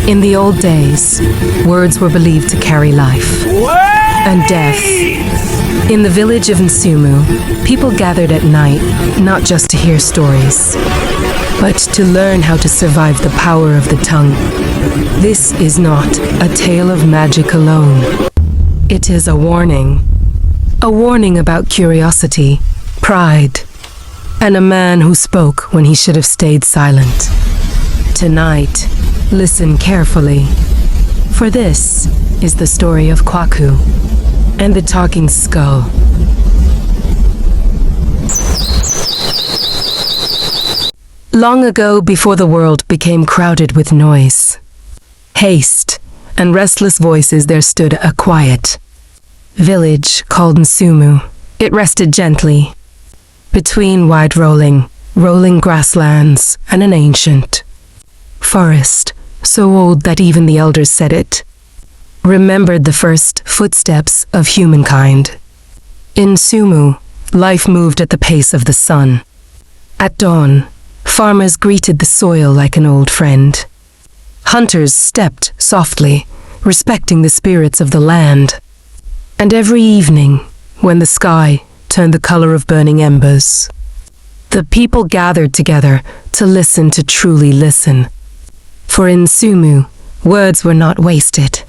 In the old days, words were believed to carry life and death. In the village of Nsumu, people gathered at night not just to hear stories, but to learn how to survive the power of the tongue. This is not a tale of magic alone. It is a warning about curiosity, pride, and a man who spoke when he should have stayed silent. Tonight, listen carefully, for this is the story of Quaku and the talking skull. Long ago, before the world became crowded with noise, haste, and restless voices, there stood a quiet village called Nsumu. It rested gently between wide rolling grasslands and an ancient forest, so old that even the elders said it remembered the first footsteps of humankind. In Nsumu, life moved at the pace of the sun. At dawn, farmers greeted the soil like an old friend. Hunters stepped softly, respecting the spirits of the land. And every evening, when the sky turned the color of burning embers, the people gathered together to truly listen. For in Nsumu, words were not wasted.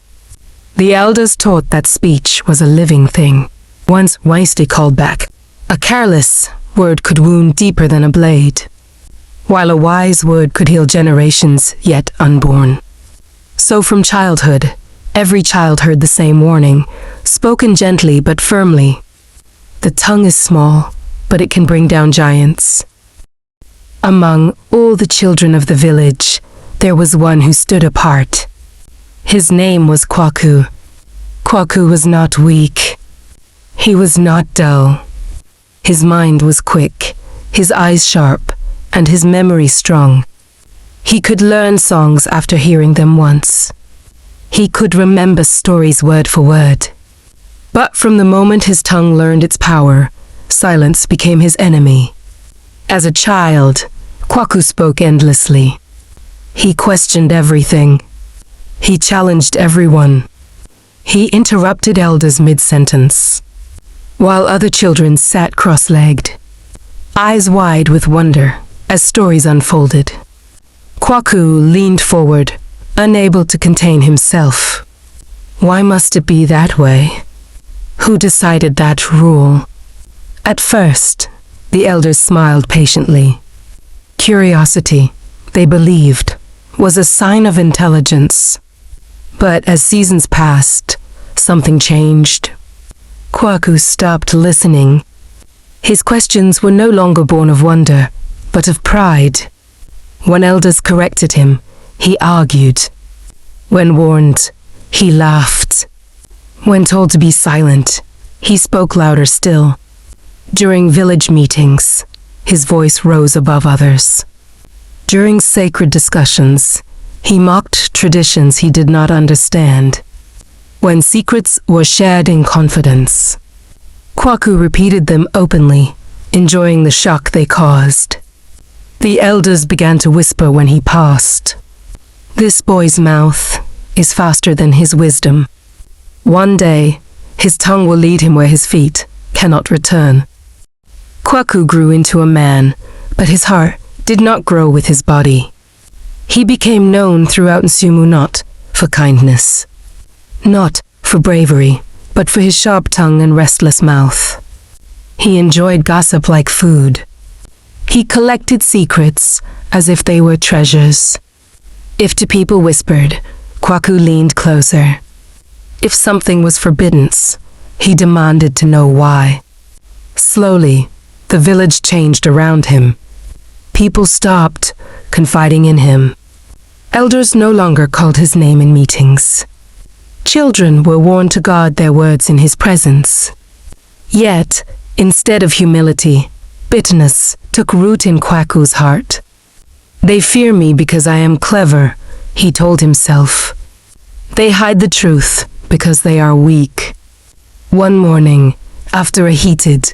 The elders taught that speech was a living thing. Once wisely called back, a careless word could wound deeper than a blade, while a wise word could heal generations yet unborn. So from childhood, every child heard the same warning, spoken gently but firmly. The tongue is small, but it can bring down giants. Among all the children of the village, there was one who stood apart. His name was Quaku. Quaku was not weak. He was not dull. His mind was quick, his eyes sharp, and his memory strong. He could learn songs after hearing them once. He could remember stories word for word. But from the moment his tongue learned its power, silence became his enemy. As a child, Quaku spoke endlessly. He questioned everything. He challenged everyone. He interrupted elders mid-sentence, while other children sat cross-legged, eyes wide with wonder as stories unfolded. Quaku leaned forward, unable to contain himself. Why must it be that way? Who decided that rule? At first, the elders smiled patiently. Curiosity, they believed, was a sign of intelligence. But as seasons passed, something changed. Quaku stopped listening. His questions were no longer born of wonder, but of pride. When elders corrected him, he argued. When warned, he laughed. When told to be silent, he spoke louder still. During village meetings, his voice rose above others. During sacred discussions, he mocked traditions he did not understand. When secrets were shared in confidence, Quaku repeated them openly, enjoying the shock they caused. The elders began to whisper when he passed. This boy's mouth is faster than his wisdom. One day, his tongue will lead him where his feet cannot return. Quaku grew into a man, but his heart did not grow with his body. He became known throughout Nsumu not for kindness, not for bravery, but for his sharp tongue and restless mouth. He enjoyed gossip like food. He collected secrets as if they were treasures. If two people whispered, Quaku leaned closer. If something was forbidden, he demanded to know why. Slowly, the village changed around him. People stopped confiding in him. Elders no longer called his name in meetings. Children were warned to guard their words in his presence. Yet, instead of humility, bitterness took root in Quaku's heart. They fear me because I am clever, he told himself. They hide the truth because they are weak. One morning, after a heated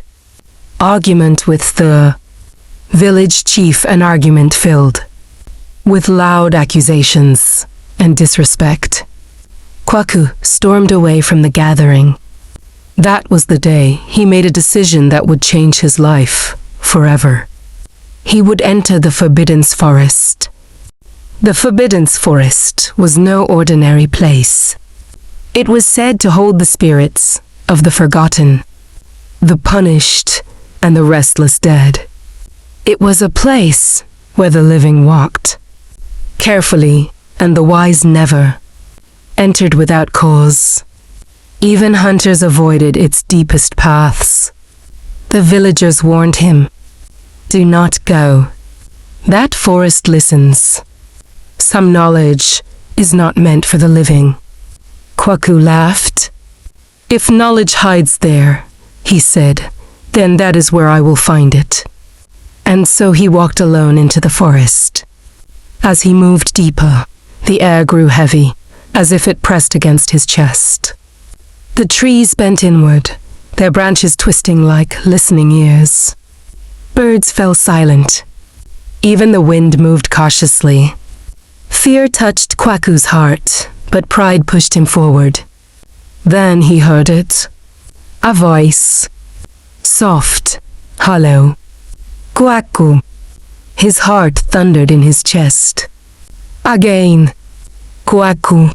argument with the village chief, an argument filled with loud accusations, and disrespect. Quaku stormed away from the gathering. That was the day he made a decision that would change his life forever. He would enter the Forbidden Forest. The Forbidden Forest was no ordinary place. It was said to hold the spirits of the forgotten, the punished, and the restless dead. It was a place where the living walked carefully, and the wise never entered without cause. Even hunters avoided its deepest paths. The villagers warned him, "Do not go. That forest listens. Some knowledge is not meant for the living." Quaku laughed. "If knowledge hides there," he said, "then that is where I will find it." And so he walked alone into the forest. As he moved deeper, the air grew heavy, as if it pressed against his chest. The trees bent inward, their branches twisting like listening ears. Birds fell silent. Even the wind moved cautiously. Fear touched Kwaku's heart, but pride pushed him forward. Then he heard it. A voice. Soft, hollow. Quaku. His heart thundered in his chest. Again. Quaku.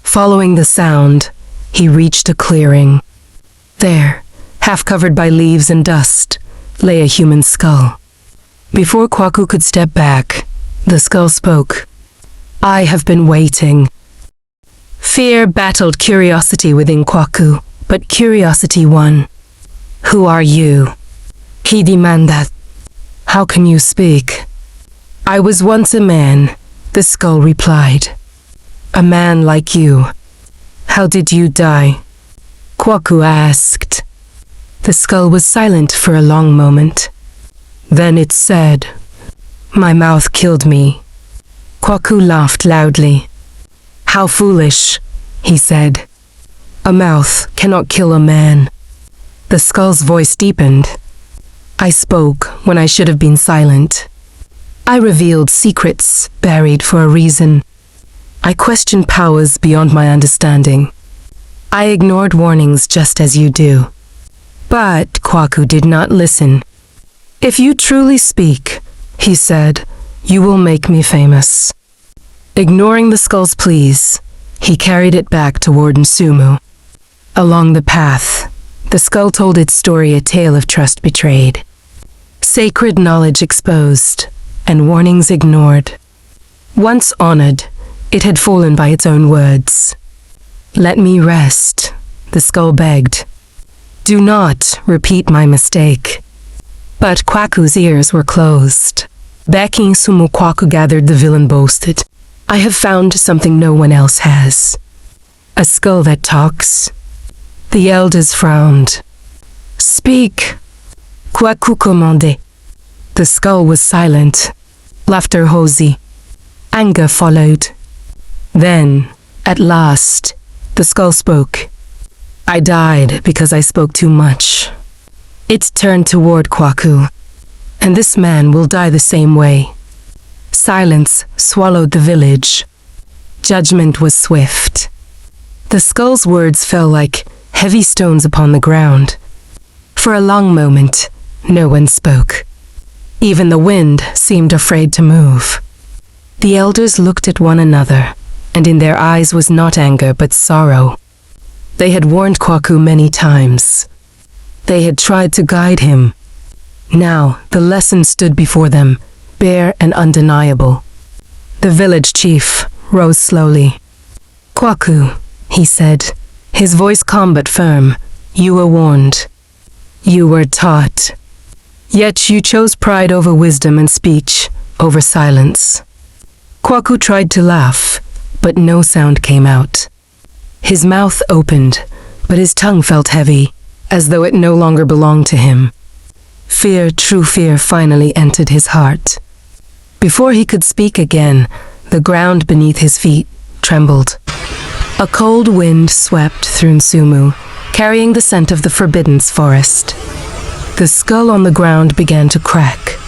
Following the sound, he reached a clearing. There, half covered by leaves and dust, lay a human skull. Before Quaku could step back, the skull spoke. "I have been waiting." Fear battled curiosity within Quaku, but curiosity won. "Who are you?" he demanded. "How can you speak?" "I was once a man," the skull replied. "A man like you. How did you die?" Quaku asked. The skull was silent for a long moment. Then it said, "My mouth killed me." Quaku laughed loudly. "How foolish," he said. "A mouth cannot kill a man." The skull's voice deepened. "I spoke when I should have been silent. I revealed secrets buried for a reason. I questioned powers beyond my understanding. I ignored warnings just as you do." But Quaku did not listen. "If you truly speak," he said, "you will make me famous." Ignoring the skull's pleas, he carried it back toward Nsumu. Along the path, the skull told its story, a tale of trust betrayed. Sacred knowledge exposed, and warnings ignored. Once honored, it had fallen by its own words. "Let me rest," the skull begged. "Do not repeat my mistake." But Quaku's ears were closed. Back in Nsumu, Quaku gathered the villain boasted. "I have found something no one else has. A skull that talks." The elders frowned. "Speak," Quaku commanded. The skull was silent. Laughter hosey. Anger followed. Then, at last, the skull spoke. "I died because I spoke too much." It turned toward Quaku. "And this man will die the same way." Silence swallowed the village. Judgment was swift. The skull's words fell like heavy stones upon the ground. For a long moment, no one spoke. Even the wind seemed afraid to move. The elders looked at one another, and in their eyes was not anger but sorrow. They had warned Quaku many times. They had tried to guide him. Now the lesson stood before them, bare and undeniable. The village chief rose slowly. "Quaku," he said, his voice calm but firm, "you were warned. You were taught. Yet you chose pride over wisdom and speech over silence." Quaku tried to laugh, but no sound came out. His mouth opened, but his tongue felt heavy, as though it no longer belonged to him. Fear, true fear, finally entered his heart. Before he could speak again, the ground beneath his feet trembled. A cold wind swept through Nsumu, carrying the scent of the Forbidden Forest. The skull on the ground began to crack.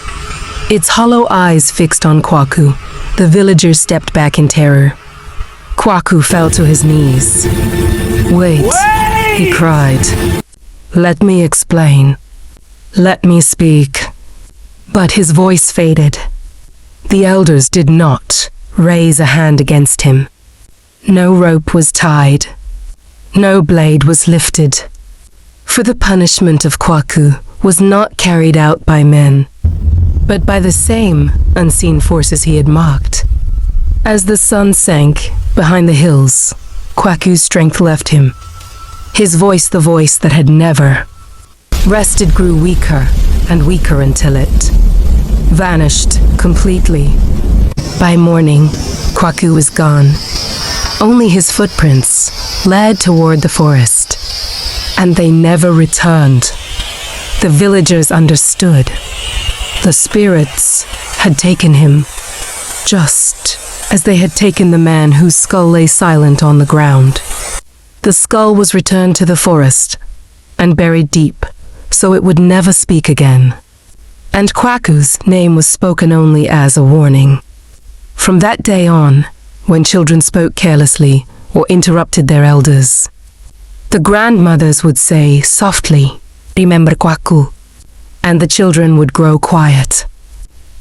Its hollow eyes fixed on Quaku, the villagers stepped back in terror. Quaku fell to his knees. Wait, he cried. Let me explain. Let me speak. But his voice faded. The elders did not raise a hand against him. No rope was tied. No blade was lifted. For the punishment of Quaku was not carried out by men, but by the same unseen forces he had mocked. As the sun sank behind the hills, Quaku's strength left him. His voice, the voice that had never rested, grew weaker and weaker until it vanished completely. By morning, Quaku was gone. Only his footprints led toward the forest, and they never returned. The villagers understood. The spirits had taken him, just as they had taken the man whose skull lay silent on the ground. The skull was returned to the forest and buried deep, so it would never speak again. And Quaku's name was spoken only as a warning. From that day on, when children spoke carelessly or interrupted their elders, the grandmothers would say softly, "Remember Quaku," and the children would grow quiet.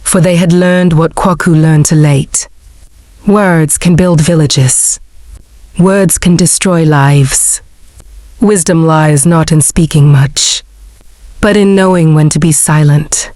For they had learned what Quaku learned too late. Words can build villages. Words can destroy lives. Wisdom lies not in speaking much, but in knowing when to be silent.